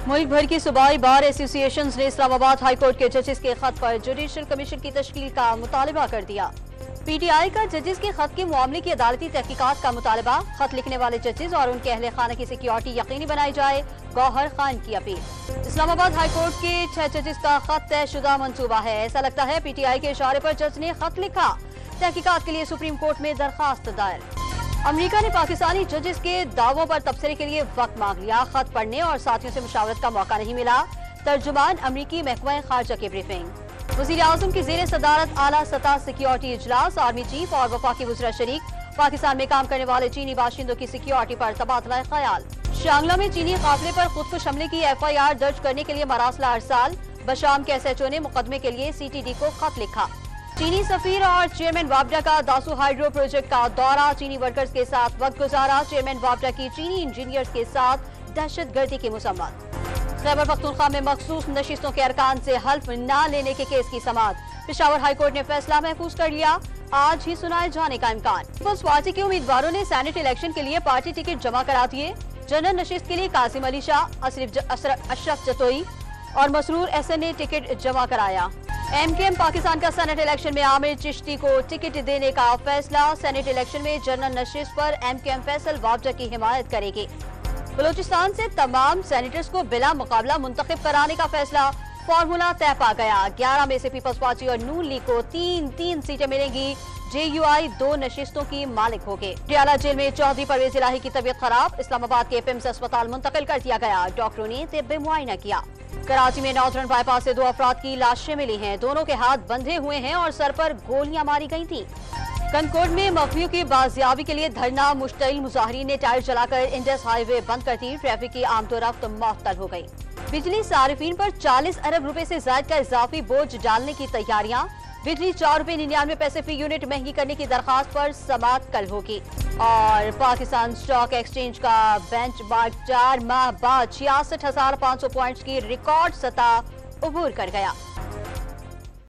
मुल्क भर की सूबाई बार एसोसिएशन ने इस्लामाबाद हाईकोर्ट के जजेस के खत पर जुडिशल कमीशन की तश्कील का मुतालबा कर दिया। पीटीआई का जजेस के खत के मामले की अदालती तहकीकात का मुतालबा। खत लिखने वाले जजेस और उनके अहले खाना की सिक्योरिटी यकीनी बनाई जाए, गौहर खान की अपील। इस्लामाबाद हाईकोर्ट के 6 जजेस का खत तयशुदा मंसूबा है। ऐसा लगता है पीटीआई के इशारे पर जज ने खत लिखा। तहकीकात के लिए सुप्रीम कोर्ट में दरखास्त दायर। अमेरिका ने पाकिस्तानी जजेस के दावों पर तबसरे के लिए वक्त मांग लिया। खत पढ़ने और साथियों से मुशावरत का मौका नहीं मिला। तर्जुमान अमरीकी महकमा खारजा की ब्रीफिंग। वज़ीर आज़म की ज़ेर सदारत आला सतह सिक्योरिटी इजलास। आर्मी चीफ और वफाकी वज़ीर शरीक। पाकिस्तान में काम करने वाले चीनी बाशिंदों की सिक्योरिटी पर तबादला ख्याल। शांगला में चीनी काफिले पर खुदकुश हमले की FIR दर्ज करने के लिए मरासला अरसाल। बशाम के SHO ने मुकदमे के लिए CTD को खत लिखा। चीनी सफीर और चेयरमैन वापडा का दासू हाइड्रो प्रोजेक्ट का दौरा। चीनी वर्कर्स के साथ वक्त गुजारा। चेयरमैन वापडा की चीनी इंजीनियर्स के साथ दहशतगर्दी की मुसम्मत। खैबर पख्तूनख्वा में मखसूस नशिस्तों के अरकान से हल्फ न लेने के केस की समाअत। पेशावर हाईकोर्ट ने फैसला महफूज कर लिया। आज ही सुनाए जाने का इम्कान। पीपल्स पार्टी के उम्मीदवारों ने सेनेट इलेक्शन के लिए पार्टी टिकट जमा करा दिए। जनरल नशिस्त के लिए कासिम अली शाह, अशरफ जतोई और मसरूर SN ने टिकट जमा कराया। MKM पाकिस्तान का सेनेट इलेक्शन में आमिर चिश्ती को टिकट देने का फैसला। सेनेट इलेक्शन में जनरल नशिस्त पर MKM फैसल वापडा की हिमायत करेगी। बलूचिस्तान से तमाम सेनेटर्स को बिला मुकाबला मुंतखब कराने का फैसला। फॉर्मूला तय पा गया। 11 में से पीपल्स पार्टी और नून लीग को 3-3 सीटें मिलेंगी। JUI 2 नशिस्तों की मालिक होगी। पटियाला जेल में चौधरी परवेज इलाही की तबीयत खराब। इस्लामाबाद के PIMS अस्पताल मुंतकिल कर दिया गया। डॉक्टरों ने तिब्बी मुआयना किया। कराची में नॉर्दर्न बाईपास से 2 अफराद की लाशें मिली हैं। दोनों के हाथ बंधे हुए हैं और सर पर गोलियां मारी गई थी। कनकोट में मखफियों की बाजियाबी के लिए धरना। मुश्तइल मुजाहिरीन ने टायर जलाकर इंडस हाईवे बंद कर दी। ट्रैफिक की आमदोरफ्त मअतल हो गई। बिजली सारिफीन पर 40 अरब रुपए से ज्यादा का इजाफी बोझ डालने की तैयारियां। बिजली 4 रुपए 99 पैसे फी यूनिट महंगी करने की दरखास्त पर समाअत कल होगी। और पाकिस्तान स्टॉक एक्सचेंज का बेंचमार्क 4 माह बाद 66,500 पॉइंट्स की रिकॉर्ड सतह उबूर कर गया।